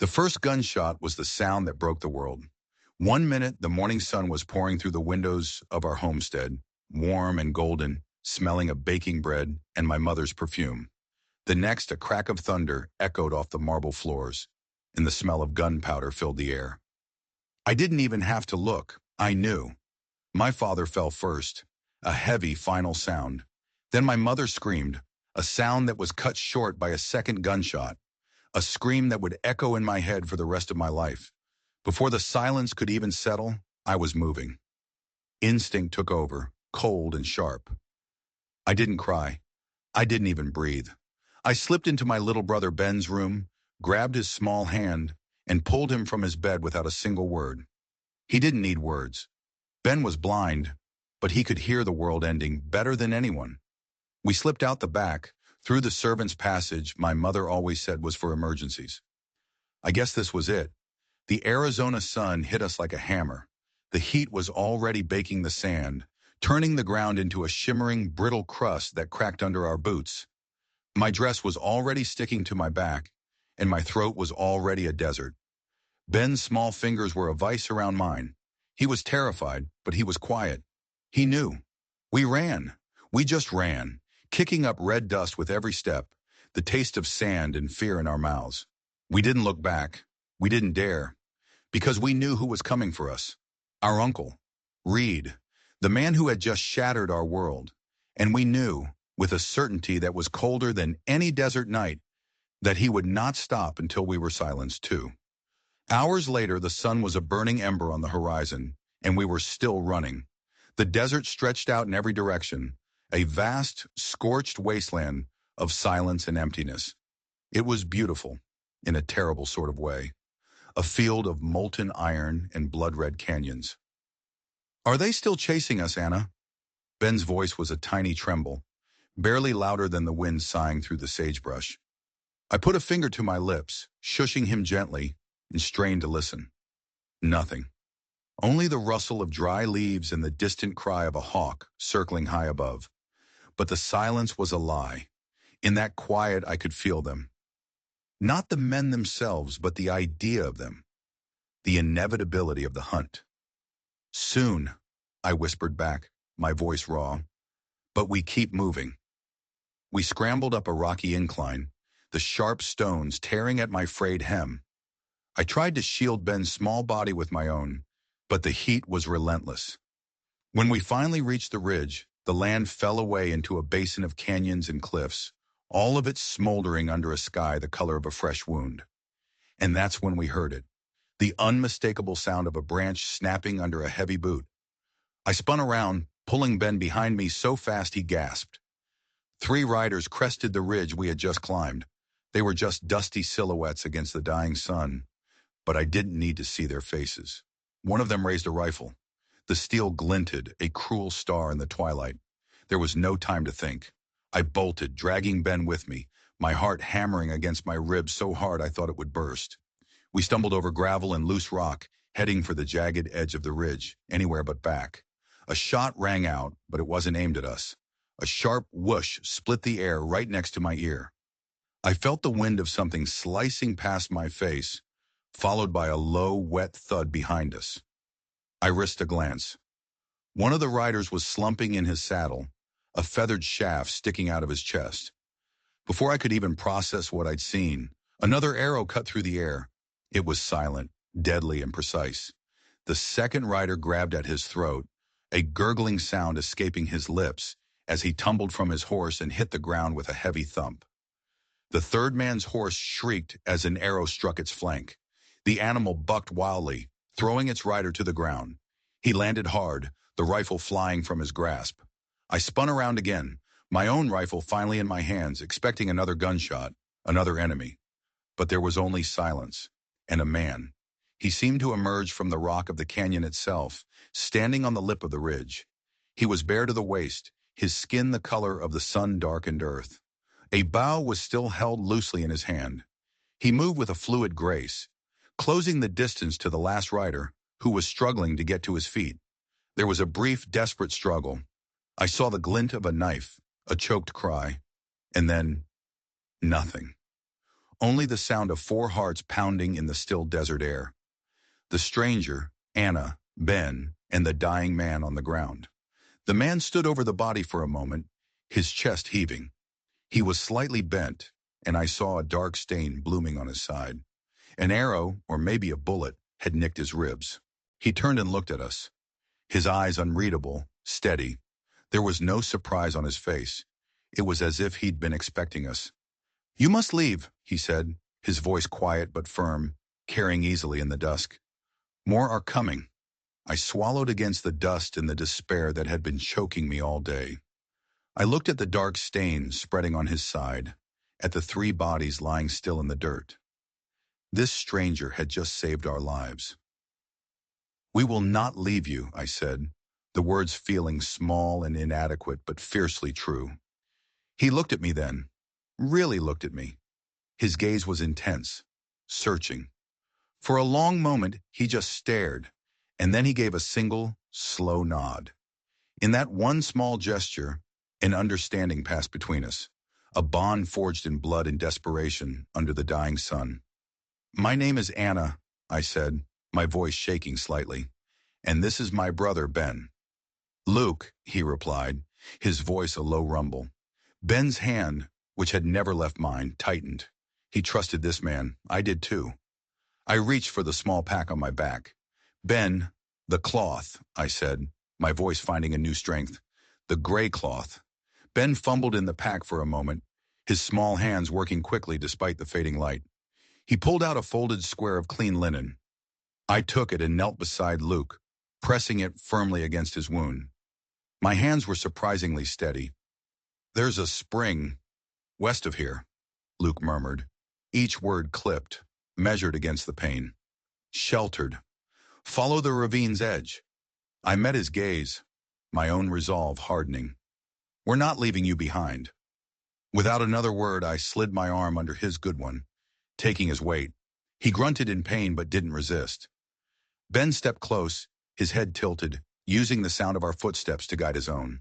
The first gunshot was the sound that broke the world. One minute, the morning sun was pouring through the windows of our homestead, warm and golden, smelling of baking bread and my mother's perfume. The next, a crack of thunder echoed off the marble floors, and the smell of gunpowder filled the air. I didn't even have to look. I knew. My father fell first, a heavy final sound. Then my mother screamed, a sound that was cut short by a second gunshot, a scream that would echo in my head for the rest of my life. Before the silence could even settle, I was moving. Instinct took over, cold and sharp. I didn't cry. I didn't even breathe. I slipped into my little brother Ben's room, grabbed his small hand, and pulled him from his bed without a single word. He didn't need words. Ben was blind, but he could hear the world ending better than anyone. We slipped out the back, through the servants' passage my mother always said was for emergencies. I guess this was it. The Arizona sun hit us like a hammer. The heat was already baking the sand, turning the ground into a shimmering, brittle crust that cracked under our boots. My dress was already sticking to my back, and my throat was already a desert. Ben's small fingers were a vice around mine. He was terrified, but he was quiet. He knew. We ran. We just ran, kicking up red dust with every step, the taste of sand and fear in our mouths. We didn't look back. We didn't dare, because we knew who was coming for us. Our uncle, Reed, the man who had just shattered our world. And we knew, with a certainty that was colder than any desert night, that he would not stop until we were silenced too. Hours later, the sun was a burning ember on the horizon, and we were still running. The desert stretched out in every direction, a vast, scorched wasteland of silence and emptiness. It was beautiful, in a terrible sort of way, a field of molten iron and blood-red canyons. "Are they still chasing us, Anna?" Ben's voice was a tiny tremble, barely louder than the wind sighing through the sagebrush. I put a finger to my lips, shushing him gently, and strained to listen. Nothing. Only the rustle of dry leaves and the distant cry of a hawk circling high above. But the silence was a lie. In that quiet I could feel them. Not the men themselves, but the idea of them. The inevitability of the hunt. "Soon," I whispered back, my voice raw. "But we keep moving." We scrambled up a rocky incline, the sharp stones tearing at my frayed hem. I tried to shield Ben's small body with my own, but the heat was relentless. When we finally reached the ridge, the land fell away into a basin of canyons and cliffs, all of it smoldering under a sky the color of a fresh wound. And that's when we heard it, the unmistakable sound of a branch snapping under a heavy boot. I spun around, pulling Ben behind me so fast he gasped. 3 riders crested the ridge we had just climbed. They were just dusty silhouettes against the dying sun, but I didn't need to see their faces. One of them raised a rifle. The steel glinted, a cruel star in the twilight. There was no time to think. I bolted, dragging Ben with me, my heart hammering against my ribs so hard I thought it would burst. We stumbled over gravel and loose rock, heading for the jagged edge of the ridge, anywhere but back. A shot rang out, but it wasn't aimed at us. A sharp whoosh split the air right next to my ear. I felt the wind of something slicing past my face, followed by a low, wet thud behind us. I risked a glance. One of the riders was slumping in his saddle, a feathered shaft sticking out of his chest. Before I could even process what I'd seen, another arrow cut through the air. It was silent, deadly, and precise. The second rider grabbed at his throat, a gurgling sound escaping his lips as he tumbled from his horse and hit the ground with a heavy thump. The third man's horse shrieked as an arrow struck its flank. The animal bucked wildly, throwing its rider to the ground. He landed hard, the rifle flying from his grasp. I spun around again, my own rifle finally in my hands, expecting another gunshot, another enemy. But there was only silence, and a man. He seemed to emerge from the rock of the canyon itself, standing on the lip of the ridge. He was bare to the waist, his skin the color of the sun-darkened earth. A bough was still held loosely in his hand. He moved with a fluid grace, closing the distance to the last rider, who was struggling to get to his feet. There was a brief, desperate struggle. I saw the glint of a knife, a choked cry, and then nothing. only the sound of four hearts pounding in the still desert air. The stranger, Anna, Ben, and the dying man on the ground. The man stood over the body for a moment, his chest heaving. He was slightly bent, and I saw a dark stain blooming on his side. An arrow, or maybe a bullet, had nicked his ribs. He turned and looked at us, his eyes unreadable, steady. There was no surprise on his face. It was as if he'd been expecting us. "You must leave," he said, his voice quiet but firm, carrying easily in the dusk. "More are coming." I swallowed against the dust and the despair that had been choking me all day. I looked at the dark stain spreading on his side, at the three bodies lying still in the dirt. This stranger had just saved our lives. "We will not leave you," I said, the words feeling small and inadequate but fiercely true. He looked at me then, really looked at me. His gaze was intense, searching. For a long moment, he just stared, and then he gave a single, slow nod. In that one small gesture, an understanding passed between us, a bond forged in blood and desperation under the dying sun. "My name is Anna," I said, my voice shaking slightly, "and this is my brother, Ben." "Luke," he replied, his voice a low rumble. Ben's hand, which had never left mine, tightened. He trusted this man. I did too. I reached for the small pack on my back. "Ben, the cloth," I said, my voice finding a new strength. "The gray cloth." Ben fumbled in the pack for a moment, his small hands working quickly despite the fading light. He pulled out a folded square of clean linen. I took it and knelt beside Luke, pressing it firmly against his wound. My hands were surprisingly steady. "There's a spring west of here," Luke murmured, each word clipped, measured against the pain. "Sheltered. Follow the ravine's edge." I met his gaze, my own resolve hardening. "We're not leaving you behind." Without another word, I slid my arm under his good one, taking his weight. He grunted in pain but didn't resist. Ben stepped close, his head tilted, using the sound of our footsteps to guide his own.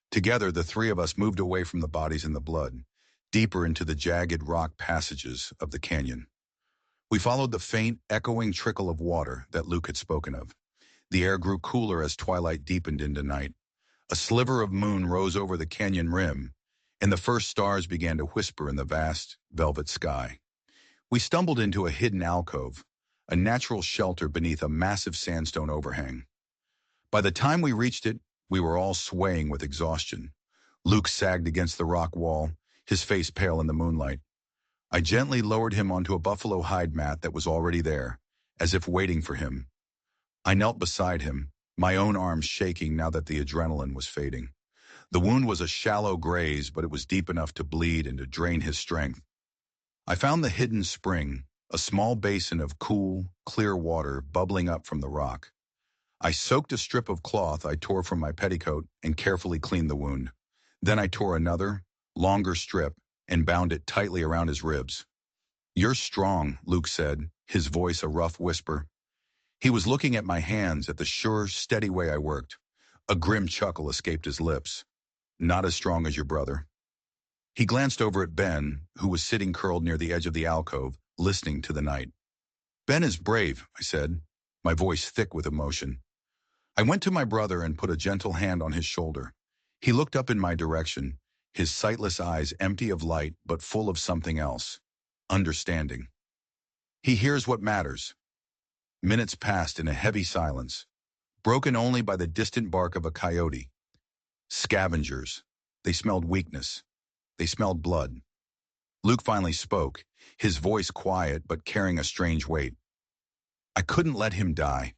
Together, the three of us moved away from the bodies in the blood, deeper into the jagged rock passages of the canyon. We followed the faint, echoing trickle of water that Luke had spoken of. The air grew cooler as twilight deepened into night. A sliver of moon rose over the canyon rim, and the first stars began to whisper in the vast, velvet sky. We stumbled into a hidden alcove, a natural shelter beneath a massive sandstone overhang. By the time we reached it, we were all swaying with exhaustion. Luke sagged against the rock wall, his face pale in the moonlight. I gently lowered him onto a buffalo hide mat that was already there, as if waiting for him. I knelt beside him, my own arms shaking now that the adrenaline was fading. The wound was a shallow graze, but it was deep enough to bleed and to drain his strength. I found the hidden spring, a small basin of cool, clear water bubbling up from the rock. I soaked a strip of cloth I tore from my petticoat and carefully cleaned the wound. Then I tore another, longer strip and bound it tightly around his ribs. "You're strong," Luke said, his voice a rough whisper. He was looking at my hands, at the sure, steady way I worked. A grim chuckle escaped his lips. "Not as strong as your brother." He glanced over at Ben, who was sitting curled near the edge of the alcove, listening to the night. "Ben is brave," I said, my voice thick with emotion. I went to my brother and put a gentle hand on his shoulder. He looked up in my direction, his sightless eyes empty of light but full of something else. Understanding. "He hears what matters." Minutes passed in a heavy silence, broken only by the distant bark of a coyote. Scavengers. They smelled weakness. They smelled blood. Luke finally spoke, his voice quiet but carrying a strange weight. "I couldn't let him die."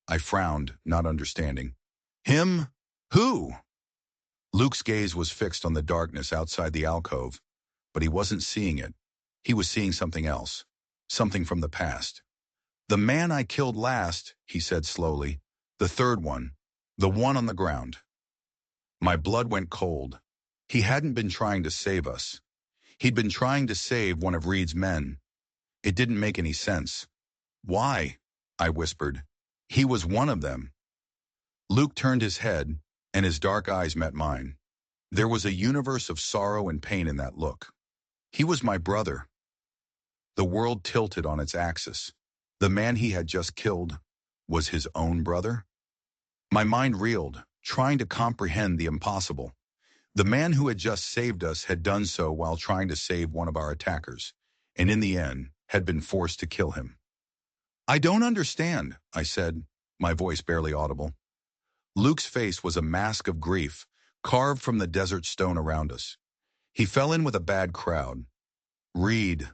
I frowned, not understanding. "Him? Who?" Luke's gaze was fixed on the darkness outside the alcove, but he wasn't seeing it. He was seeing something else, something from the past. "The man I killed last," he said slowly, "the third one, the one on the ground." My blood went cold. He hadn't been trying to save us. He'd been trying to save one of Reed's men. It didn't make any sense. "Why?" I whispered. "He was one of them." Luke turned his head, and his dark eyes met mine. There was a universe of sorrow and pain in that look. "He was my brother." The world tilted on its axis. The man he had just killed was his own brother? My mind reeled, trying to comprehend the impossible. The man who had just saved us had done so while trying to save one of our attackers, and in the end, had been forced to kill him. I don't understand, I said, my voice barely audible. Luke's face was a mask of grief, carved from the desert stone around us. He fell in with a bad crowd. Reed.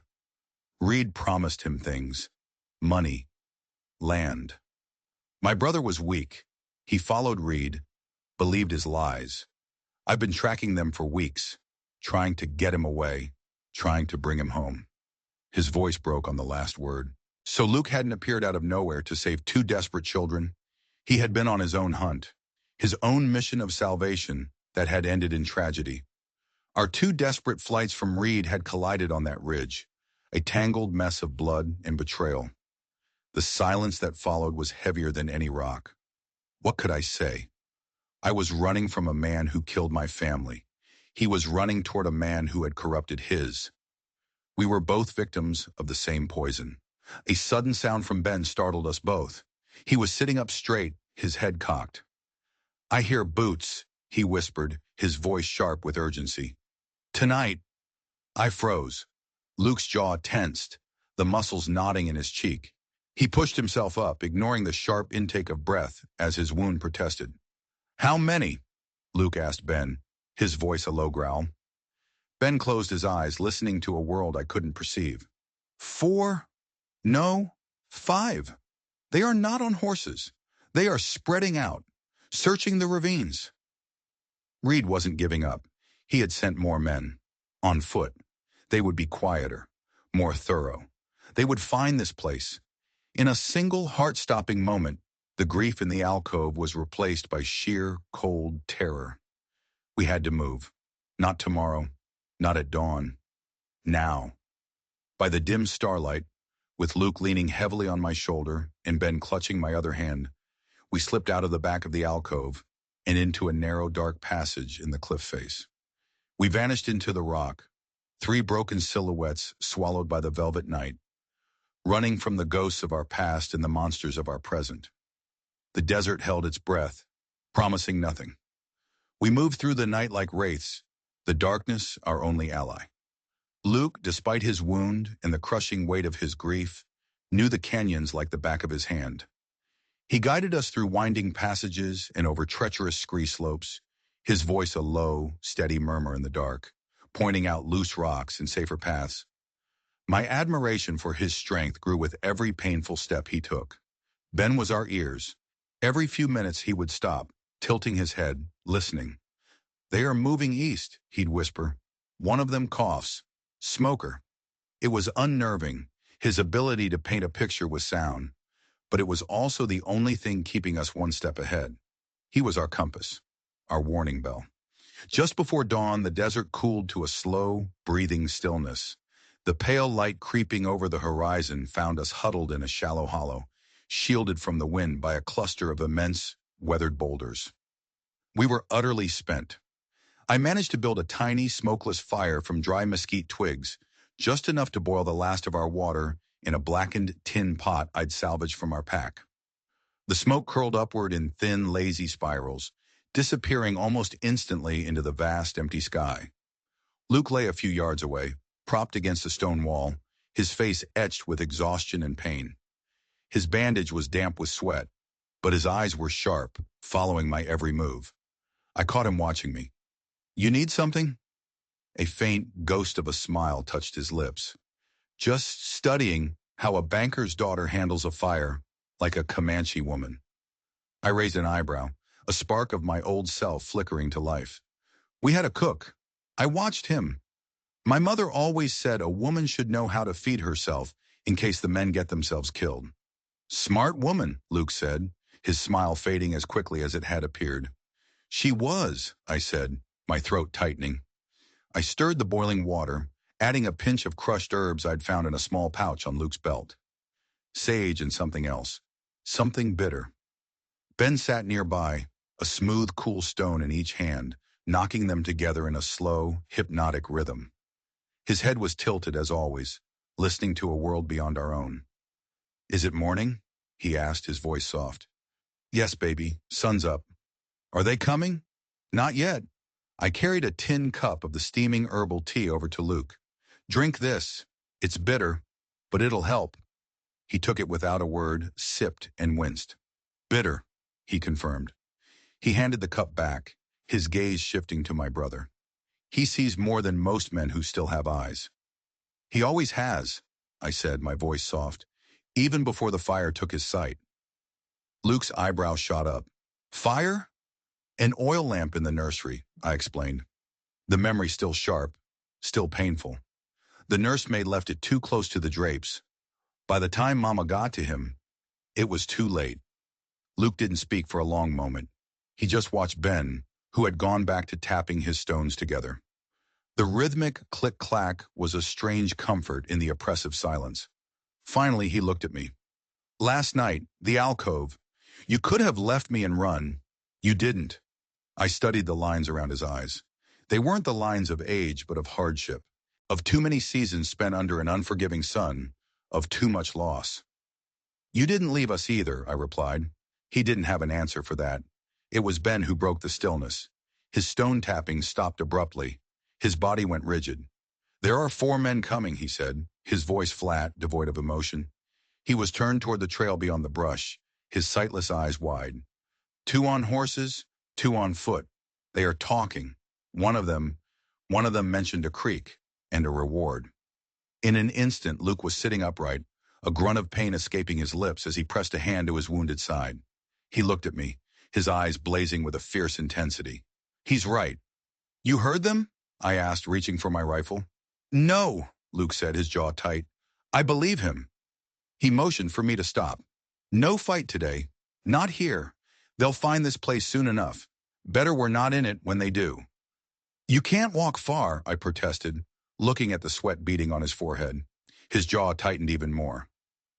Reed promised him things. Money. Land. My brother was weak. He followed Reed, believed his lies. I've been tracking them for weeks, trying to get him away, trying to bring him home. His voice broke on the last word. So Luke hadn't appeared out of nowhere to save two desperate children. He had been on his own hunt, his own mission of salvation that had ended in tragedy. Our two desperate flights from Reed had collided on that ridge, a tangled mess of blood and betrayal. The silence that followed was heavier than any rock. What could I say? I was running from a man who killed my family. He was running toward a man who had corrupted his. We were both victims of the same poison. A sudden sound from Ben startled us both. He was sitting up straight, his head cocked. I hear boots, he whispered, his voice sharp with urgency. Tonight. I froze. Luke's jaw tensed, the muscles knotting in his cheek. He pushed himself up, ignoring the sharp intake of breath as his wound protested. How many? Luke asked Ben, his voice a low growl. Ben closed his eyes, listening to a world I couldn't perceive. 4? No, 5. They are not on horses. They are spreading out, searching the ravines. Reed wasn't giving up. He had sent more men. On foot. They would be quieter, more thorough. They would find this place. In a single heart-stopping moment, the grief in the alcove was replaced by sheer, cold terror. We had to move. Not tomorrow. Not at dawn. Now. By the dim starlight, with Luke leaning heavily on my shoulder and Ben clutching my other hand, we slipped out of the back of the alcove and into a narrow, dark passage in the cliff face. We vanished into the rock, 3 broken silhouettes swallowed by the velvet night, running from the ghosts of our past and the monsters of our present. The desert held its breath, promising nothing. We moved through the night like wraiths, the darkness our only ally. Luke, despite his wound and the crushing weight of his grief, knew the canyons like the back of his hand. He guided us through winding passages and over treacherous scree slopes, his voice a low, steady murmur in the dark, pointing out loose rocks and safer paths. My admiration for his strength grew with every painful step he took. Ben was our ears. Every few minutes he would stop, tilting his head, listening. They are moving east, he'd whisper. One of them coughs. Smoker. It was unnerving. His ability to paint a picture with sound. But it was also the only thing keeping us one step ahead. He was our compass, our warning bell. Just before dawn, the desert cooled to a slow, breathing stillness. The pale light creeping over the horizon found us huddled in a shallow hollow, shielded from the wind by a cluster of immense, weathered boulders. We were utterly spent. I managed to build a tiny, smokeless fire from dry mesquite twigs, just enough to boil the last of our water in a blackened tin pot I'd salvaged from our pack. The smoke curled upward in thin, lazy spirals, disappearing almost instantly into the vast, empty sky. Luke lay a few yards away, propped against a stone wall, his face etched with exhaustion and pain. His bandage was damp with sweat, but his eyes were sharp, following my every move. I caught him watching me. You need something? A faint ghost of a smile touched his lips. Just studying how a banker's daughter handles a fire, like a Comanche woman. I raised an eyebrow, a spark of my old self flickering to life. We had a cook. I watched him. My mother always said a woman should know how to feed herself in case the men get themselves killed. Smart woman, Luke said, his smile fading as quickly as it had appeared. She was, I said, my throat tightening. I stirred the boiling water, adding a pinch of crushed herbs I'd found in a small pouch on Luke's belt. Sage and something else. Something bitter. Ben sat nearby, a smooth, cool stone in each hand, knocking them together in a slow, hypnotic rhythm. His head was tilted as always, listening to a world beyond our own. "Is it morning?" he asked, his voice soft. "Yes, baby. Sun's up." "Are they coming?" "Not yet." I carried a tin cup of the steaming herbal tea over to Luke. "Drink this. It's bitter, but it'll help." He took it without a word, sipped, and winced. "Bitter," he confirmed. He handed the cup back, his gaze shifting to my brother. "He sees more than most men who still have eyes." "He always has," I said, my voice soft, "even before the fire took his sight." Luke's eyebrow shot up. "Fire?" "An oil lamp in the nursery," I explained. The memory still sharp, still painful. The nursemaid left it too close to the drapes. By the time Mama got to him, it was too late. Luke didn't speak for a long moment. He just watched Ben, who had gone back to tapping his stones together. The rhythmic click-clack was a strange comfort in the oppressive silence. Finally, he looked at me. "Last night, the alcove. You could have left me and run. You didn't." I studied the lines around his eyes. They weren't the lines of age, but of hardship, of too many seasons spent under an unforgiving sun, of too much loss. "You didn't leave us either," I replied. He didn't have an answer for that. It was Ben who broke the stillness. His stone tapping stopped abruptly. His body went rigid. "There are 4 men coming," he said, his voice flat, devoid of emotion. He was turned toward the trail beyond the brush, his sightless eyes wide. 2 on horses, 2 on foot. They are talking. One of them mentioned a creek and a reward. In an instant, Luke was sitting upright, a grunt of pain escaping his lips as he pressed a hand to his wounded side. He looked at me, his eyes blazing with a fierce intensity. "He's right." "You heard them?" I asked, reaching for my rifle. "No," Luke said, his jaw tight. "I believe him." He motioned for me to stop. "No fight today. Not here. They'll find this place soon enough. Better we're not in it when they do." "You can't walk far," I protested, looking at the sweat beading on his forehead. His jaw tightened even more.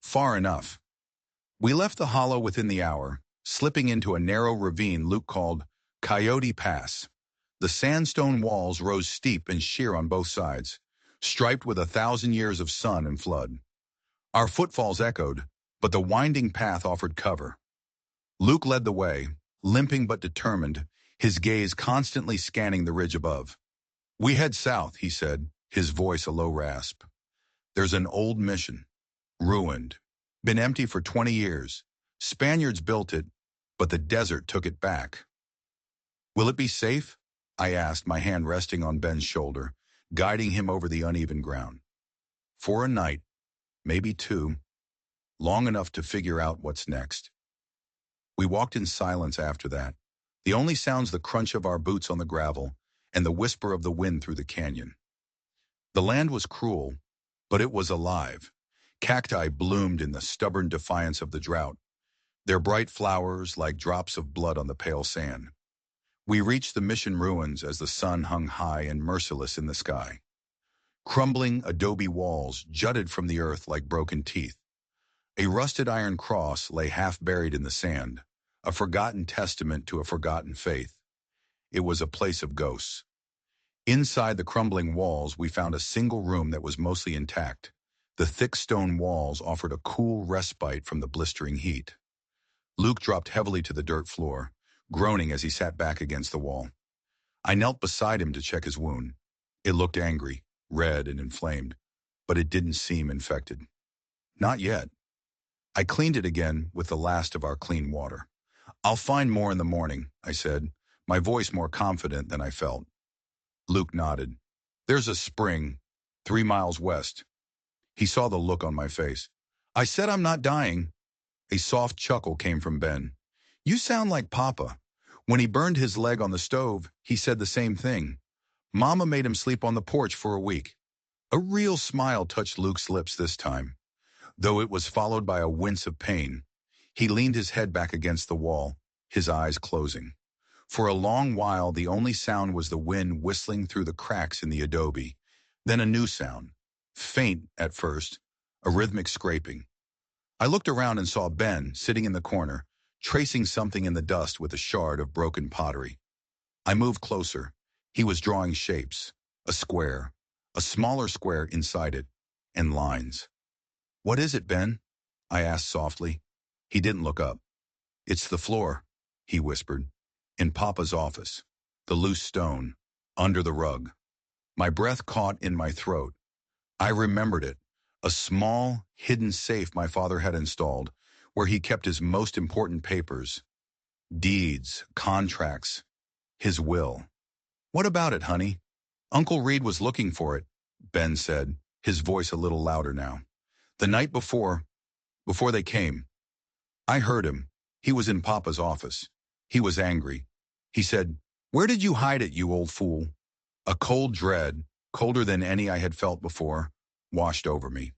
"Far enough." We left the hollow within the hour, slipping into a narrow ravine Luke called Coyote Pass. The sandstone walls rose steep and sheer on both sides, striped with 1,000 years of sun and flood. Our footfalls echoed, but the winding path offered cover. Luke led the way, limping but determined, his gaze constantly scanning the ridge above. "We head south," he said, his voice a low rasp. "There's an old mission. Ruined. Been empty for 20 years. Spaniards built it, but the desert took it back." "Will it be safe?" I asked, my hand resting on Ben's shoulder, guiding him over the uneven ground. "For a night, maybe 2, long enough to figure out what's next." We walked in silence after that, the only sounds the crunch of our boots on the gravel and the whisper of the wind through the canyon. The land was cruel, but it was alive. Cacti bloomed in the stubborn defiance of the drought, their bright flowers like drops of blood on the pale sand. We reached the mission ruins as the sun hung high and merciless in the sky. Crumbling adobe walls jutted from the earth like broken teeth. A rusted iron cross lay half buried in the sand, a forgotten testament to a forgotten faith. It was a place of ghosts. Inside the crumbling walls, we found a single room that was mostly intact. The thick stone walls offered a cool respite from the blistering heat. Luke dropped heavily to the dirt floor, groaning as he sat back against the wall. I knelt beside him to check his wound. It looked angry, red and inflamed, but it didn't seem infected. Not yet. I cleaned it again with the last of our clean water. "I'll find more in the morning," I said, my voice more confident than I felt. Luke nodded. "There's a spring, 3 miles west." He saw the look on my face. "I said I'm not dying." A soft chuckle came from Ben. "You sound like Papa. When he burned his leg on the stove, he said the same thing. Mama made him sleep on the porch for a week." A real smile touched Luke's lips this time, though it was followed by a wince of pain. He leaned his head back against the wall, his eyes closing. For a long while, the only sound was the wind whistling through the cracks in the adobe. Then a new sound, faint at first, a rhythmic scraping. I looked around and saw Ben sitting in the corner, tracing something in the dust with a shard of broken pottery. I moved closer. He was drawing shapes, a square, a smaller square inside it, and lines. "What is it, Ben?" I asked softly. He didn't look up. "It's the floor," he whispered. "In Papa's office. The loose stone. Under the rug." My breath caught in my throat. I remembered it. A small, hidden safe my father had installed, where he kept his most important papers. Deeds, contracts, his will. "What about it, honey?" "Uncle Reed was looking for it," Ben said, his voice a little louder now. "The night before they came. I heard him. He was in Papa's office. He was angry. He said, 'Where did you hide it, you old fool?'" A cold dread, colder than any I had felt before, washed over me.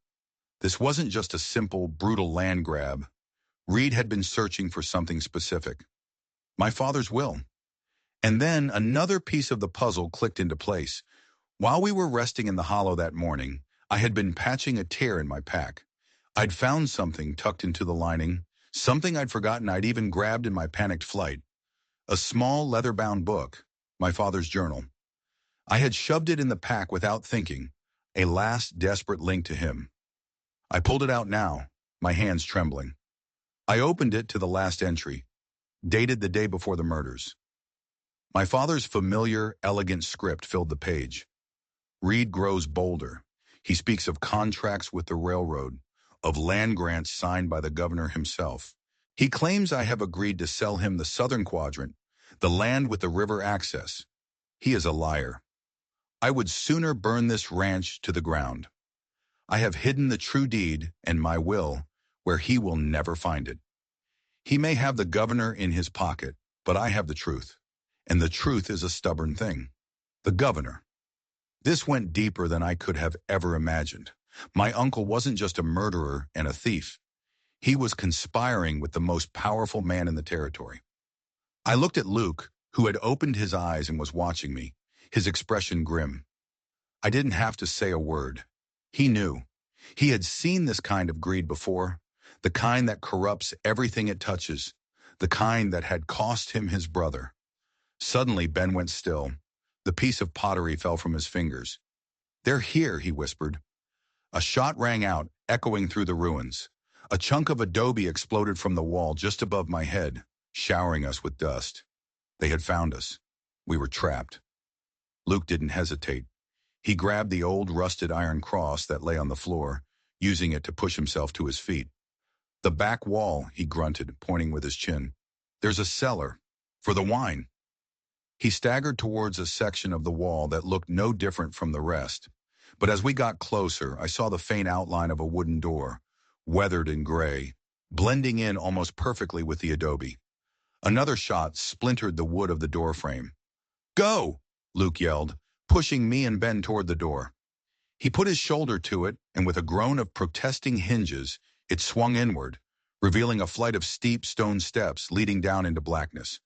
This wasn't just a simple, brutal land grab. Reed had been searching for something specific. My father's will. And then another piece of the puzzle clicked into place. While we were resting in the hollow that morning, I had been patching a tear in my pack. I'd found something tucked into the lining, something I'd forgotten I'd even grabbed in my panicked flight. A small leather-bound book, my father's journal. I had shoved it in the pack without thinking, a last desperate link to him. I pulled it out now, my hands trembling. I opened it to the last entry, dated the day before the murders. My father's familiar, elegant script filled the page. Reed grows bolder. He speaks of contracts with the railroad, of land grants signed by the governor himself. He claims I have agreed to sell him the southern quadrant, the land with the river access. He is a liar. I would sooner burn this ranch to the ground. I have hidden the true deed and my will where he will never find it. He may have the governor in his pocket, but I have the truth. And the truth is a stubborn thing. The governor. This went deeper than I could have ever imagined. My uncle wasn't just a murderer and a thief. He was conspiring with the most powerful man in the territory. I looked at Luke, who had opened his eyes and was watching me, his expression grim. I didn't have to say a word. He knew. He had seen this kind of greed before, the kind that corrupts everything it touches, the kind that had cost him his brother. Suddenly, Ben went still. The piece of pottery fell from his fingers. "They're here," he whispered. A shot rang out, echoing through the ruins. A chunk of adobe exploded from the wall just above my head, showering us with dust. They had found us. We were trapped. Luke didn't hesitate. He grabbed the old rusted iron cross that lay on the floor, using it to push himself to his feet. "The back wall," he grunted, pointing with his chin. "There's a cellar. For the wine." He staggered towards a section of the wall that looked no different from the rest. But as we got closer, I saw the faint outline of a wooden door, weathered and gray, blending in almost perfectly with the adobe. Another shot splintered the wood of the door frame. "Go!" Luke yelled, pushing me and Ben toward the door. He put his shoulder to it, and with a groan of protesting hinges, it swung inward, revealing a flight of steep stone steps leading down into blackness.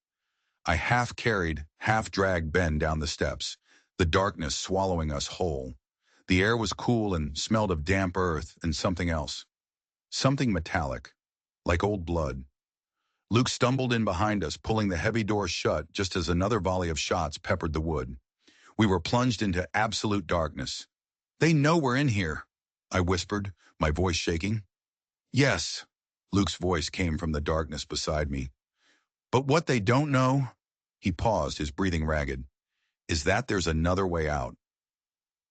I half-carried, half-dragged Ben down the steps, the darkness swallowing us whole. The air was cool and smelled of damp earth and something else. Something metallic, like old blood. Luke stumbled in behind us, pulling the heavy door shut just as another volley of shots peppered the wood. We were plunged into absolute darkness. "They know we're in here," I whispered, my voice shaking. "Yes," Luke's voice came from the darkness beside me. "But what they don't know," he paused, his breathing ragged, "is that there's another way out."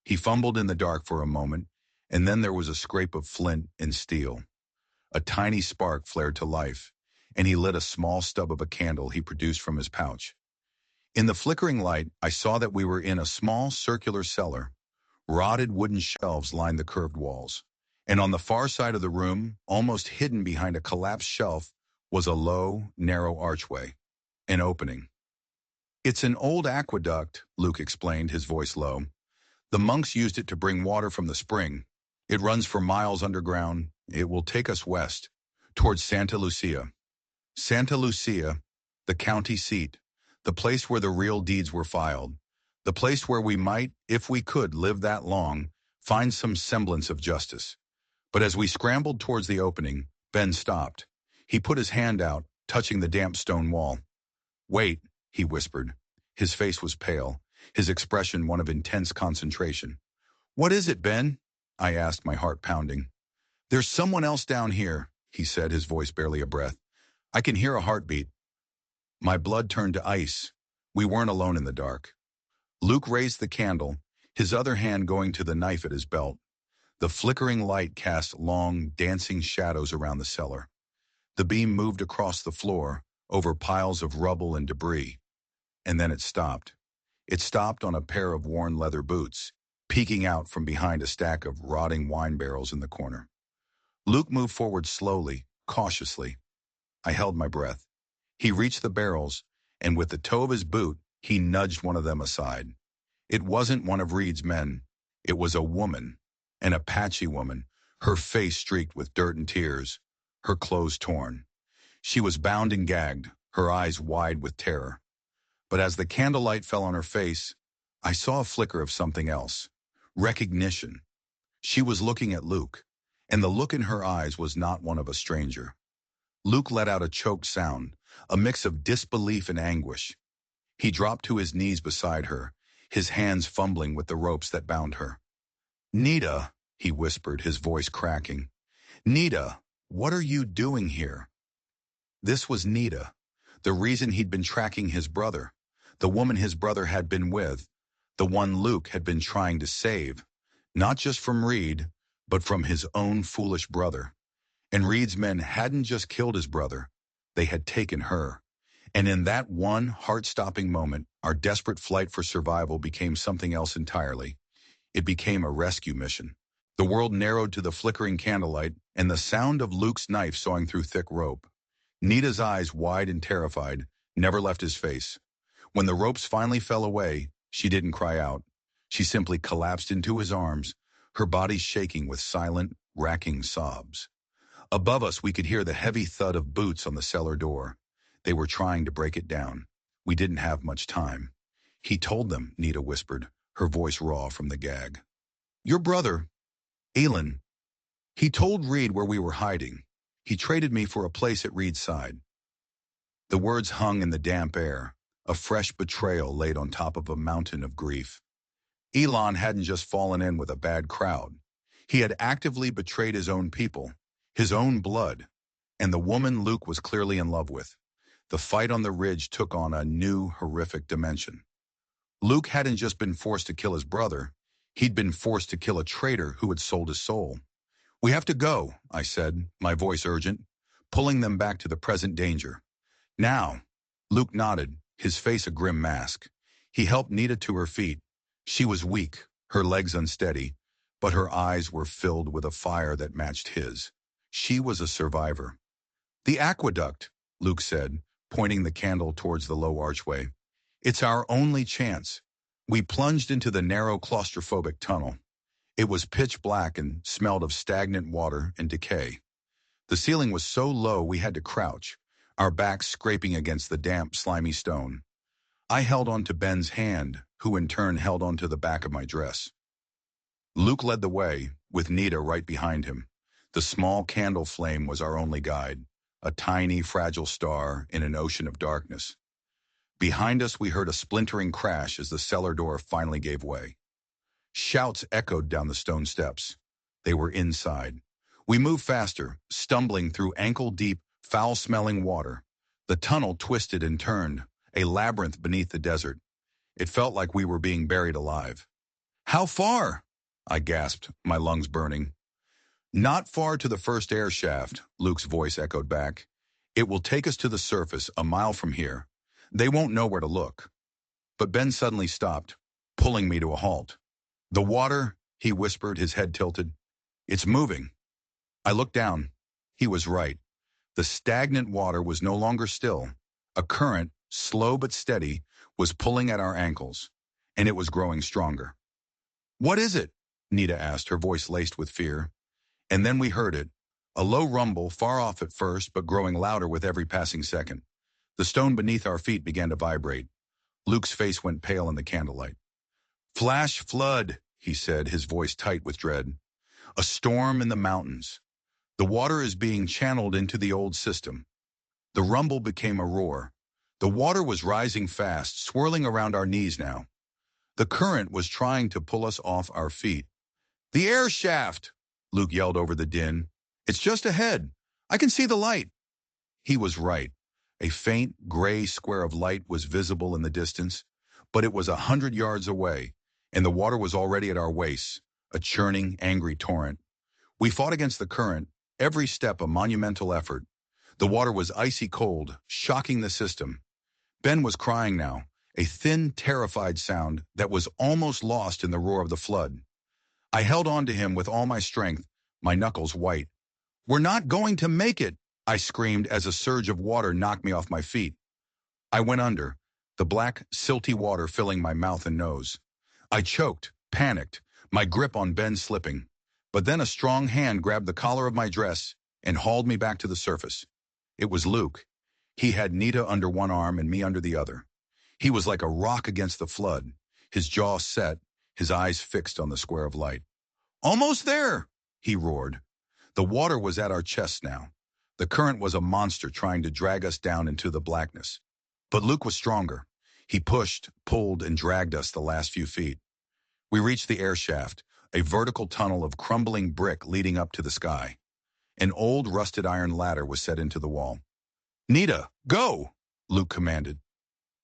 He fumbled in the dark for a moment, and then there was a scrape of flint and steel. A tiny spark flared to life, and he lit a small stub of a candle he produced from his pouch. In the flickering light, I saw that we were in a small circular cellar. Rotted wooden shelves lined the curved walls. And on the far side of the room, almost hidden behind a collapsed shelf, was a low, narrow archway. An opening. "It's an old aqueduct," Luke explained, his voice low. "The monks used it to bring water from the spring. It runs for miles underground. It will take us west, towards Santa Lucia." Santa Lucia, the county seat, the place where the real deeds were filed, the place where we might, if we could live that long, find some semblance of justice. But as we scrambled towards the opening, Ben stopped. He put his hand out, touching the damp stone wall. "Wait," he whispered. His face was pale, his expression one of intense concentration. "What is it, Ben?" I asked, my heart pounding. There's someone else down here, he said, his voice barely a breath. I can hear a heartbeat. My blood turned to ice. We weren't alone in the dark. Luke raised the candle, his other hand going to the knife at his belt. The flickering light cast long, dancing shadows around the cellar. The beam moved across the floor, over piles of rubble and debris. And then it stopped. It stopped on a pair of worn leather boots, peeking out from behind a stack of rotting wine barrels in the corner. Luke moved forward slowly, cautiously. I held my breath. He reached the barrels, and with the toe of his boot, he nudged one of them aside. It wasn't one of Reed's men. It was a woman, an Apache woman, her face streaked with dirt and tears, her clothes torn. She was bound and gagged, her eyes wide with terror. But as the candlelight fell on her face, I saw a flicker of something else. Recognition. She was looking at Luke, and the look in her eyes was not one of a stranger. Luke let out a choked sound, a mix of disbelief and anguish. He dropped to his knees beside her, his hands fumbling with the ropes that bound her. "Nita," he whispered, his voice cracking. "Nita, what are you doing here?" This was Nita, the reason he'd been tracking his brother, the woman his brother had been with, the one Luke had been trying to save, not just from Reed, but from his own foolish brother. And Reed's men hadn't just killed his brother, they had taken her. And in that one heart-stopping moment, our desperate flight for survival became something else entirely. It became a rescue mission. The world narrowed to the flickering candlelight and the sound of Luke's knife sawing through thick rope. Nita's eyes, wide and terrified, never left his face. When the ropes finally fell away, she didn't cry out. She simply collapsed into his arms, her body shaking with silent, racking sobs. Above us, we could hear the heavy thud of boots on the cellar door. They were trying to break it down. We didn't have much time. "He told them," Nita whispered, her voice raw from the gag. "Your brother, Elin, he told Reed where we were hiding. He traded me for a place at Reed's side." The words hung in the damp air, a fresh betrayal laid on top of a mountain of grief. Elon hadn't just fallen in with a bad crowd. He had actively betrayed his own people, his own blood, and the woman Luke was clearly in love with. The fight on the ridge took on a new, horrific dimension. Luke hadn't just been forced to kill his brother, he'd been forced to kill a traitor who had sold his soul. "We have to go," I said, my voice urgent, pulling them back to the present danger. "Now." Luke nodded, his face a grim mask. He helped Nita to her feet. She was weak, her legs unsteady, but her eyes were filled with a fire that matched his. She was a survivor. "The aqueduct," Luke said, pointing the candle towards the low archway. "It's our only chance." We plunged into the narrow, claustrophobic tunnel. It was pitch black and smelled of stagnant water and decay. The ceiling was so low we had to crouch, our backs scraping against the damp, slimy stone. I held onto Ben's hand, who in turn held onto the back of my dress. Luke led the way, with Nita right behind him. The small candle flame was our only guide, a tiny, fragile star in an ocean of darkness. Behind us, we heard a splintering crash as the cellar door finally gave way. Shouts echoed down the stone steps. They were inside. We moved faster, stumbling through ankle-deep, foul-smelling water. The tunnel twisted and turned, a labyrinth beneath the desert. It felt like we were being buried alive. "How far?" I gasped, my lungs burning. "Not far to the first air shaft," Luke's voice echoed back. "It will take us to the surface, a mile from here. They won't know where to look." But Ben suddenly stopped, pulling me to a halt. "The water," he whispered, his head tilted. "It's moving." I looked down. He was right. The stagnant water was no longer still. A current, slow but steady, was pulling at our ankles, and it was growing stronger. "What is it?" Nita asked, her voice laced with fear. And then we heard it, a low rumble, far off at first, but growing louder with every passing second. The stone beneath our feet began to vibrate. Luke's face went pale in the candlelight. "Flash flood," he said, his voice tight with dread. "A storm in the mountains. The water is being channeled into the old system." The rumble became a roar. The water was rising fast, swirling around our knees now. The current was trying to pull us off our feet. The air shaft! Luke yelled over the din. It's just ahead. I can see the light. He was right. A faint, gray square of light was visible in the distance, but it was 100 yards away, and the water was already at our waists, a churning, angry torrent. We fought against the current, every step a monumental effort. The water was icy cold, shocking the system. Ben was crying now, a thin, terrified sound that was almost lost in the roar of the flood. I held on to him with all my strength, my knuckles white. We're not going to make it, I screamed as a surge of water knocked me off my feet. I went under, the black, silty water filling my mouth and nose. I choked, panicked, my grip on Ben slipping. But then a strong hand grabbed the collar of my dress and hauled me back to the surface. It was Luke. He had Nita under one arm and me under the other. He was like a rock against the flood, his jaw set, his eyes fixed on the square of light. Almost there, he roared. The water was at our chests now. The current was a monster trying to drag us down into the blackness. But Luke was stronger. He pushed, pulled, and dragged us the last few feet. We reached the air shaft, a vertical tunnel of crumbling brick leading up to the sky. An old rusted iron ladder was set into the wall. Nita, go, Luke commanded.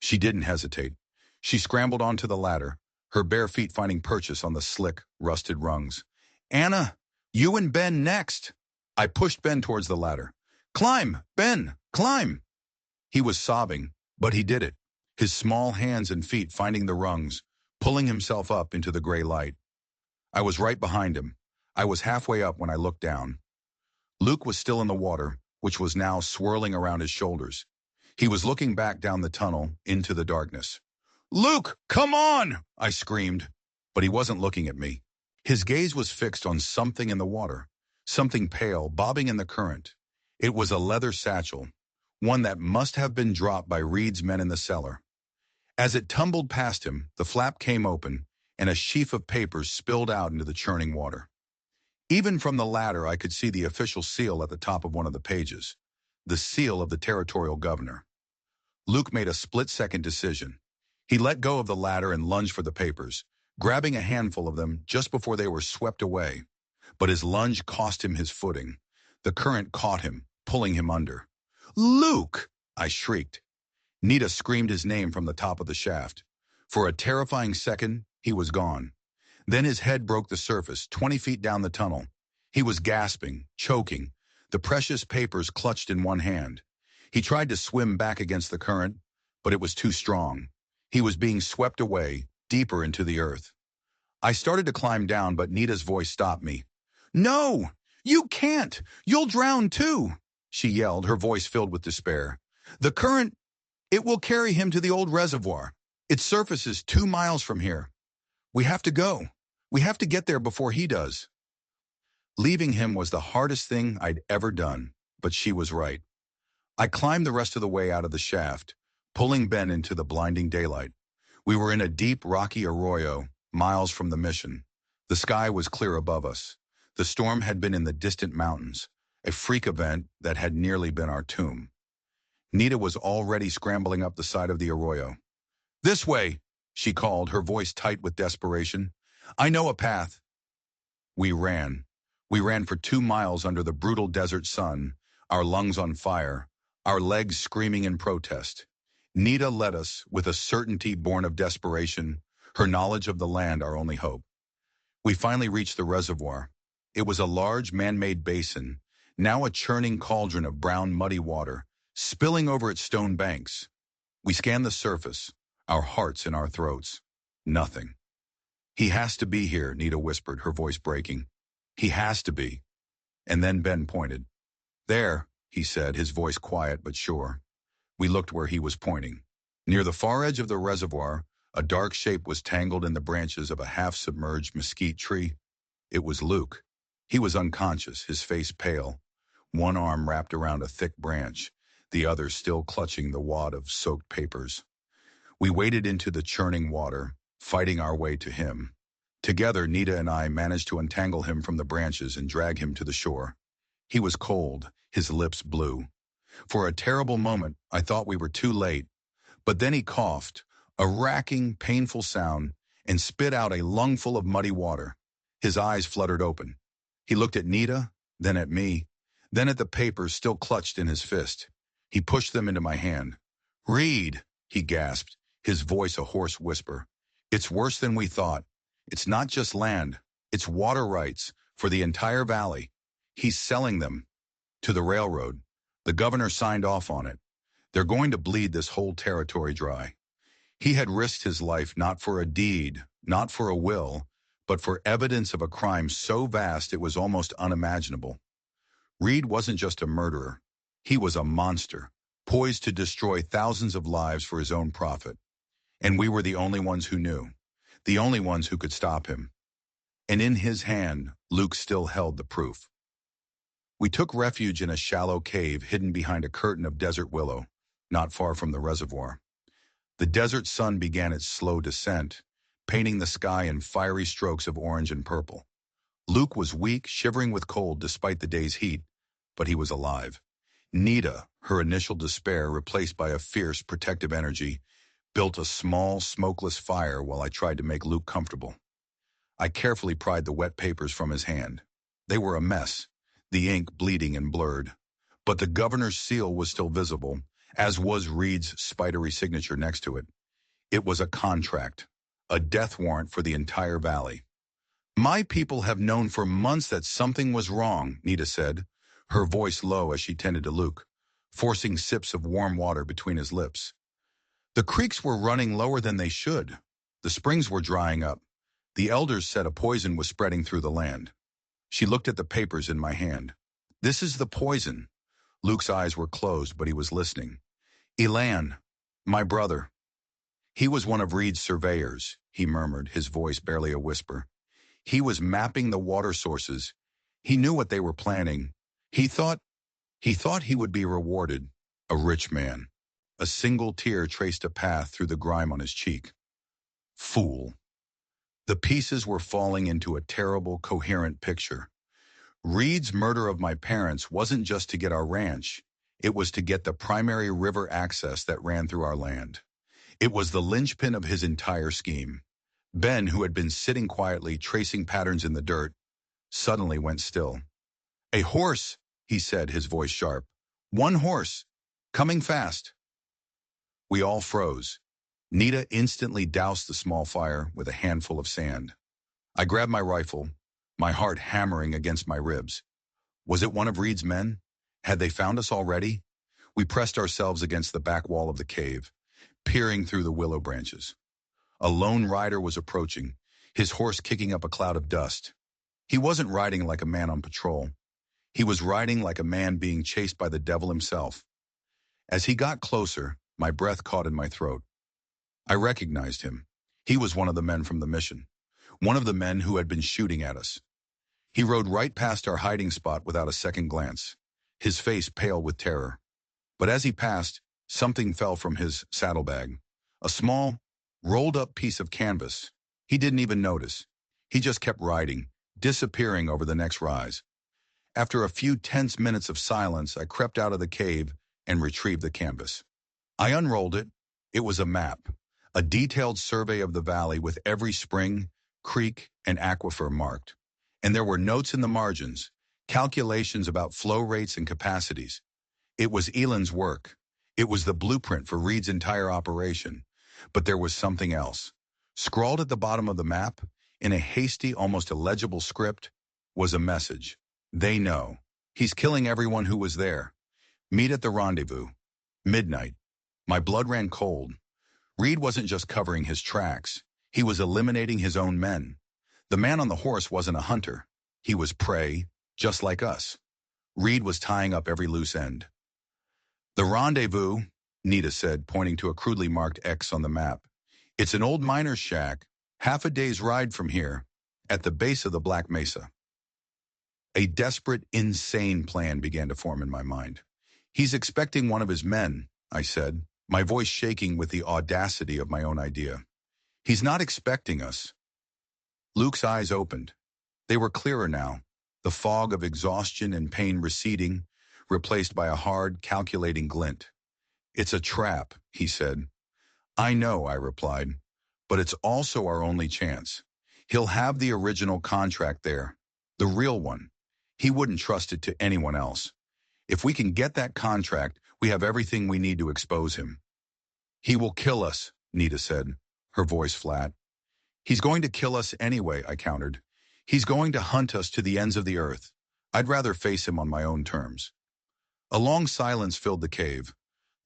She didn't hesitate. She scrambled onto the ladder, her bare feet finding purchase on the slick, rusted rungs. Anna, you and Ben next. I pushed Ben towards the ladder. Climb, Ben, climb. He was sobbing, but he did it, his small hands and feet finding the rungs, pulling himself up into the gray light. I was right behind him. I was halfway up when I looked down. Luke was still in the water, which was now swirling around his shoulders. He was looking back down the tunnel into the darkness. Luke, come on, I screamed, but he wasn't looking at me. His gaze was fixed on something in the water, something pale, bobbing in the current. It was a leather satchel, one that must have been dropped by Reed's men in the cellar. As it tumbled past him, the flap came open, and a sheaf of papers spilled out into the churning water. Even from the ladder, I could see the official seal at the top of one of the pages, the seal of the territorial governor. Luke made a split-second decision. He let go of the ladder and lunged for the papers, grabbing a handful of them just before they were swept away. But his lunge cost him his footing. The current caught him, pulling him under. Luke! I shrieked. Nita screamed his name from the top of the shaft. For a terrifying second, he was gone. Then his head broke the surface, 20 feet down the tunnel. He was gasping, choking, the precious papers clutched in one hand. He tried to swim back against the current, but it was too strong. He was being swept away, deeper into the earth. I started to climb down, but Nita's voice stopped me. No! You can't! You'll drown too! She yelled, her voice filled with despair. The current, it will carry him to the old reservoir. Its surface is 2 miles from here. We have to go. We have to get there before he does. Leaving him was the hardest thing I'd ever done, but she was right. I climbed the rest of the way out of the shaft, pulling Ben into the blinding daylight. We were in a deep, rocky arroyo, miles from the mission. The sky was clear above us. The storm had been in the distant mountains, a freak event that had nearly been our tomb. Nita was already scrambling up the side of the arroyo. This way, she called, her voice tight with desperation. I know a path. We ran. We ran for 2 miles under the brutal desert sun, our lungs on fire, our legs screaming in protest. Nita led us with a certainty born of desperation, her knowledge of the land our only hope. We finally reached the reservoir. It was a large man-made basin, now a churning cauldron of brown muddy water, spilling over its stone banks. We scanned the surface, our hearts in our throats. Nothing. He has to be here, Nita whispered, her voice breaking. He has to be. And then Ben pointed. There, he said, his voice quiet but sure. We looked where he was pointing. Near the far edge of the reservoir, a dark shape was tangled in the branches of a half-submerged mesquite tree. It was Luke. He was unconscious, his face pale, one arm wrapped around a thick branch, the other still clutching the wad of soaked papers. We waded into the churning water, fighting our way to him. Together, Nita and I managed to untangle him from the branches and drag him to the shore. He was cold, his lips blue. For a terrible moment, I thought we were too late, but then he coughed, a racking, painful sound, and spit out a lungful of muddy water. His eyes fluttered open. He looked at Nita, then at me, then at the papers still clutched in his fist. He pushed them into my hand. "Read," he gasped, his voice a hoarse whisper. "It's worse than we thought. It's not just land. It's water rights for the entire valley. He's selling them to the railroad. The governor signed off on it. They're going to bleed this whole territory dry." He had risked his life not for a deed, not for a will, but for evidence of a crime so vast it was almost unimaginable. Reed wasn't just a murderer. He was a monster, poised to destroy thousands of lives for his own profit. And we were the only ones who knew, the only ones who could stop him. And in his hand, Luke still held the proof. We took refuge in a shallow cave hidden behind a curtain of desert willow, not far from the reservoir. The desert sun began its slow descent, painting the sky in fiery strokes of orange and purple. Luke was weak, shivering with cold despite the day's heat, but he was alive. Nita, her initial despair replaced by a fierce, protective energy, built a small, smokeless fire while I tried to make Luke comfortable. I carefully pried the wet papers from his hand. They were a mess, the ink bleeding and blurred. But the governor's seal was still visible, as was Reed's spidery signature next to it. It was a contract, a death warrant for the entire valley. "My people have known for months that something was wrong," Nita said, her voice low as she tended to Luke, forcing sips of warm water between his lips. "The creeks were running lower than they should. The springs were drying up. The elders said a poison was spreading through the land." She looked at the papers in my hand. "This is the poison." Luke's eyes were closed, but he was listening. "Elan, my brother. He was one of Reed's surveyors," he murmured, his voice barely a whisper. "He was mapping the water sources. He knew what they were planning. He thought he would be rewarded, a rich man." A single tear traced a path through the grime on his cheek. Fool. The pieces were falling into a terrible, coherent picture. Reed's murder of my parents wasn't just to get our ranch. It was to get the primary river access that ran through our land. It was the linchpin of his entire scheme. Ben, who had been sitting quietly, tracing patterns in the dirt, suddenly went still. "A horse," he said, his voice sharp. "One horse. Coming fast." We all froze. Nita instantly doused the small fire with a handful of sand. I grabbed my rifle, my heart hammering against my ribs. Was it one of Reed's men? Had they found us already? We pressed ourselves against the back wall of the cave, peering through the willow branches. A lone rider was approaching, his horse kicking up a cloud of dust. He wasn't riding like a man on patrol. He was riding like a man being chased by the devil himself. As he got closer, my breath caught in my throat. I recognized him. He was one of the men from the mission, one of the men who had been shooting at us. He rode right past our hiding spot without a second glance, his face pale with terror. But as he passed, something fell from his saddlebag. A small, rolled-up piece of canvas. He didn't even notice. He just kept riding, disappearing over the next rise. After a few tense minutes of silence, I crept out of the cave and retrieved the canvas. I unrolled it. It was a map, a detailed survey of the valley with every spring, creek, and aquifer marked. And there were notes in the margins, calculations about flow rates and capacities. It was Elan's work. It was the blueprint for Reed's entire operation. But there was something else. Scrawled at the bottom of the map, in a hasty, almost illegible script, was a message. "They know. He's killing everyone who was there. Meet at the rendezvous. Midnight." My blood ran cold. Reed wasn't just covering his tracks. He was eliminating his own men. The man on the horse wasn't a hunter. He was prey, just like us. Reed was tying up every loose end. "The rendezvous," Nita said, pointing to a crudely marked X on the map. "It's an old miner's shack, half a day's ride from here, at the base of the Black Mesa." A desperate, insane plan began to form in my mind. "He's expecting one of his men," I said, my voice shaking with the audacity of my own idea. "He's not expecting us." Luke's eyes opened. They were clearer now, the fog of exhaustion and pain receding, replaced by a hard, calculating glint. "It's a trap," he said. "I know," I replied, "but it's also our only chance. He'll have the original contract there, the real one. He wouldn't trust it to anyone else. If we can get that contract, we have everything we need to expose him. He will kill us, Nita said, her voice flat. He's going to kill us anyway, I countered. He's going to hunt us to the ends of the earth. I'd rather face him on my own terms. A long silence filled the cave.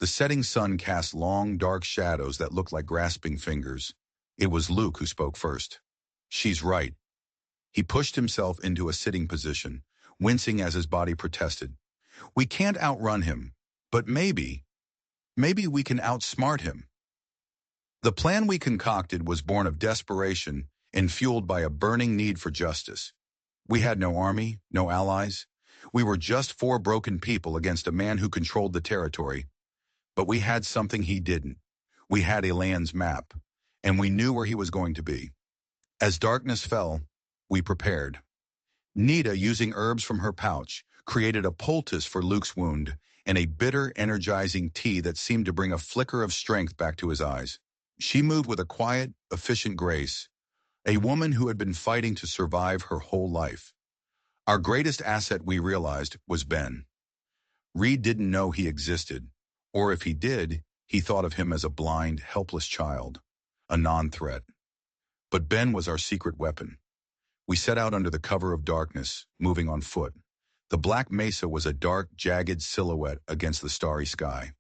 The setting sun cast long, dark shadows that looked like grasping fingers. It was Luke who spoke first. She's right. He pushed himself into a sitting position, wincing as his body protested. We can't outrun him, but maybe we can outsmart him. The plan we concocted was born of desperation and fueled by a burning need for justice. We had no army, no allies. We were just four broken people against a man who controlled the territory. But we had something he didn't. We had a land's map, and we knew where he was going to be. As darkness fell, we prepared. Nita, using herbs from her pouch, created a poultice for Luke's wound and a bitter, energizing tea that seemed to bring a flicker of strength back to his eyes. She moved with a quiet, efficient grace, a woman who had been fighting to survive her whole life. Our greatest asset, we realized, was Ben. Reed didn't know he existed, or if he did, he thought of him as a blind, helpless child, a non-threat. But Ben was our secret weapon. We set out under the cover of darkness, moving on foot. The Black Mesa was a dark, jagged silhouette against the starry sky.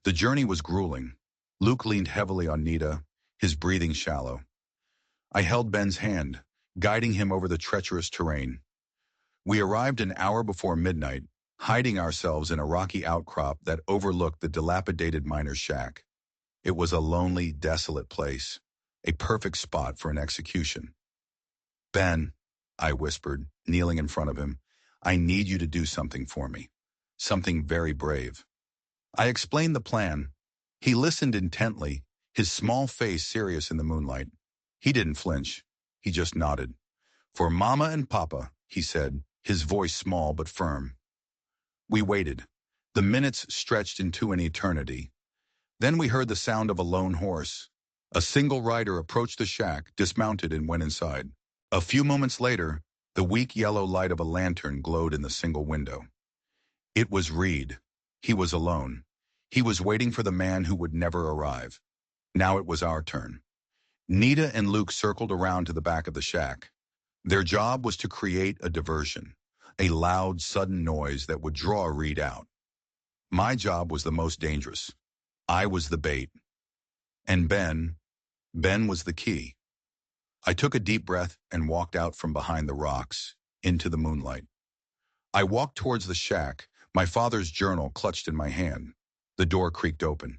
The journey was grueling. Luke leaned heavily on Nita, his breathing shallow. I held Ben's hand, guiding him over the treacherous terrain. We arrived an hour before midnight, hiding ourselves in a rocky outcrop that overlooked the dilapidated miner's shack. It was a lonely, desolate place, a perfect spot for an execution. Ben, I whispered, kneeling in front of him, I need you to do something for me. Something very brave. I explained the plan. He listened intently, his small face serious in the moonlight. He didn't flinch. He just nodded. For Mama and Papa, he said, his voice small but firm. We waited. The minutes stretched into an eternity. Then we heard the sound of a lone horse. A single rider approached the shack, dismounted, and went inside. A few moments later, the weak yellow light of a lantern glowed in the single window. It was Reed. He was alone. He was waiting for the man who would never arrive. Now it was our turn. Nita and Luke circled around to the back of the shack. Their job was to create a diversion, a loud, sudden noise that would draw Reed out. My job was the most dangerous. I was the bait. And Ben was the key. I took a deep breath and walked out from behind the rocks, into the moonlight. I walked towards the shack, my father's journal clutched in my hand. The door creaked open.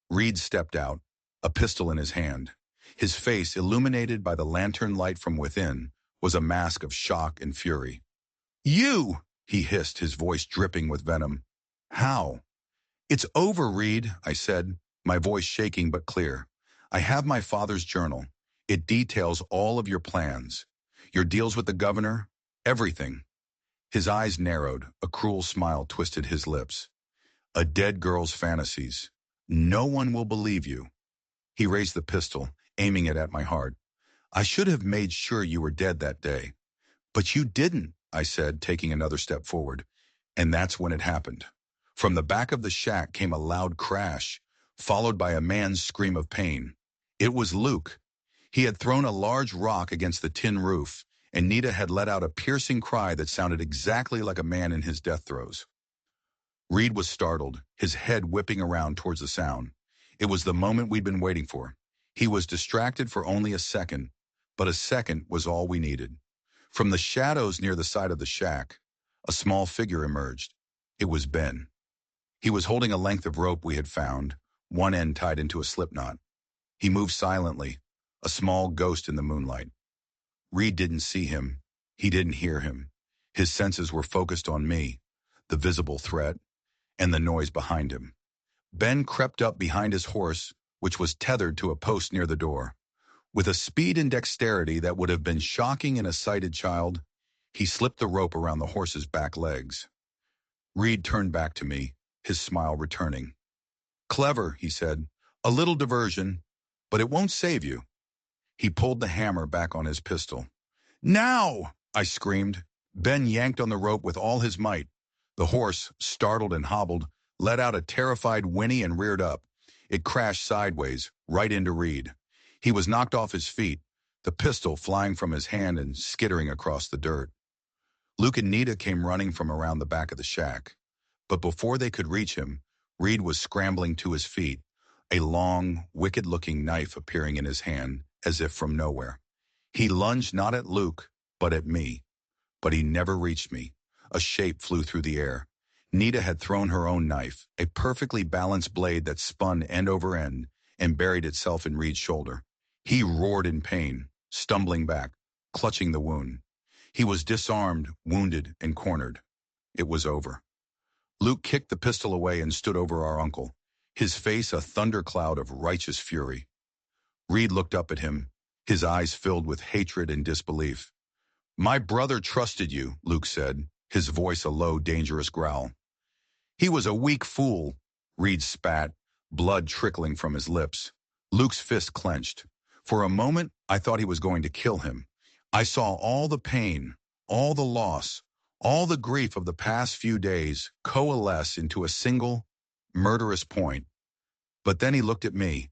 Reed stepped out, a pistol in his hand. His face, illuminated by the lantern light from within, was a mask of shock and fury. You! He hissed, his voice dripping with venom. How? It's over, Reed, I said, my voice shaking but clear. I have my father's journal. It details all of your plans, your deals with the governor, everything. His eyes narrowed, a cruel smile twisted his lips. A dead girl's fantasies. No one will believe you. He raised the pistol, aiming it at my heart. I should have made sure you were dead that day. But you didn't, I said, taking another step forward. And that's when it happened. From the back of the shack came a loud crash, followed by a man's scream of pain. It was Luke. He had thrown a large rock against the tin roof, and Nita had let out a piercing cry that sounded exactly like a man in his death throes. Reed was startled, his head whipping around towards the sound. It was the moment we'd been waiting for. He was distracted for only a second, but a second was all we needed. From the shadows near the side of the shack, a small figure emerged. It was Ben. He was holding a length of rope we had found, one end tied into a slipknot. He moved silently, a small ghost in the moonlight. Reed didn't see him. He didn't hear him. His senses were focused on me, the visible threat, and the noise behind him. Ben crept up behind his horse, which was tethered to a post near the door. With a speed and dexterity that would have been shocking in a sighted child, he slipped the rope around the horse's back legs. Reed turned back to me, his smile returning. Clever, he said. A little diversion, but it won't save you. He pulled the hammer back on his pistol. "Now!" I screamed. Ben yanked on the rope with all his might. The horse, startled and hobbled, let out a terrified whinny and reared up. It crashed sideways, right into Reed. He was knocked off his feet, the pistol flying from his hand and skittering across the dirt. Luke and Nita came running from around the back of the shack. But before they could reach him, Reed was scrambling to his feet, a long, wicked-looking knife appearing in his hand, as if from nowhere. He lunged not at Luke, but at me. But he never reached me. A shape flew through the air. Nita had thrown her own knife, a perfectly balanced blade that spun end over end and buried itself in Reed's shoulder. He roared in pain, stumbling back, clutching the wound. He was disarmed, wounded, and cornered. It was over. Luke kicked the pistol away and stood over our uncle, his face a thundercloud of righteous fury. Reed looked up at him, his eyes filled with hatred and disbelief. "My brother trusted you," Luke said, his voice a low, dangerous growl. "He was a weak fool," Reed spat, blood trickling from his lips. Luke's fist clenched. For a moment, I thought he was going to kill him. I saw all the pain, all the loss, all the grief of the past few days coalesce into a single, murderous point. But then he looked at me.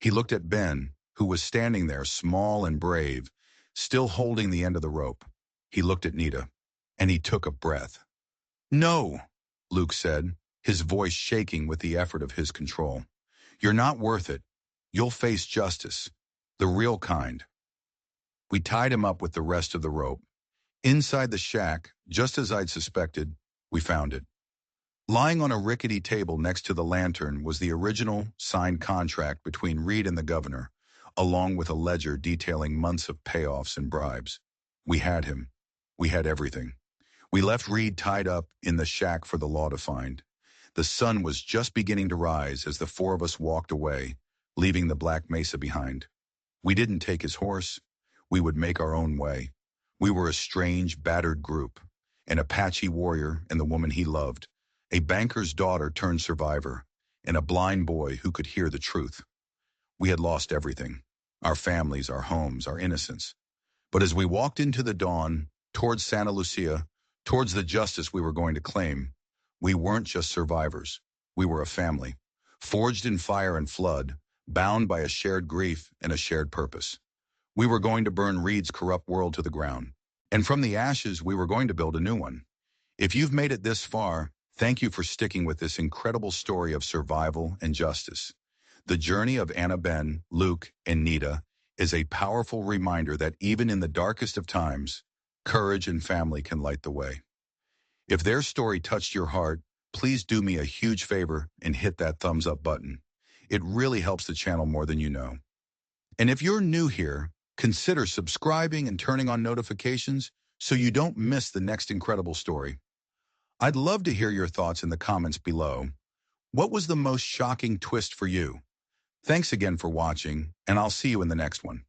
He looked at Ben, who was standing there, small and brave, still holding the end of the rope. He looked at Nita, and he took a breath. "No," Luke said, his voice shaking with the effort of his control. "You're not worth it. You'll face justice. The real kind." We tied him up with the rest of the rope. Inside the shack, just as I'd suspected, we found it. Lying on a rickety table next to the lantern was the original signed contract between Reed and the governor, along with a ledger detailing months of payoffs and bribes. We had him. We had everything. We left Reed tied up in the shack for the law to find. The sun was just beginning to rise as the four of us walked away, leaving the Black Mesa behind. We didn't take his horse. We would make our own way. We were a strange, battered group, an Apache warrior and the woman he loved, a banker's daughter turned survivor, and a blind boy who could hear the truth. We had lost everything, our families, our homes, our innocence. But as we walked into the dawn, towards Santa Lucia, towards the justice we were going to claim, we weren't just survivors. We were a family, forged in fire and flood, bound by a shared grief and a shared purpose. We were going to burn Reed's corrupt world to the ground. And from the ashes, we were going to build a new one. If you've made it this far, thank you for sticking with this incredible story of survival and justice. The journey of Anna, Ben, Luke, and Nita is a powerful reminder that even in the darkest of times, courage and family can light the way. If their story touched your heart, please do me a huge favor and hit that thumbs up button. It really helps the channel more than you know. And if you're new here, consider subscribing and turning on notifications so you don't miss the next incredible story. I'd love to hear your thoughts in the comments below. What was the most shocking twist for you? Thanks again for watching, and I'll see you in the next one.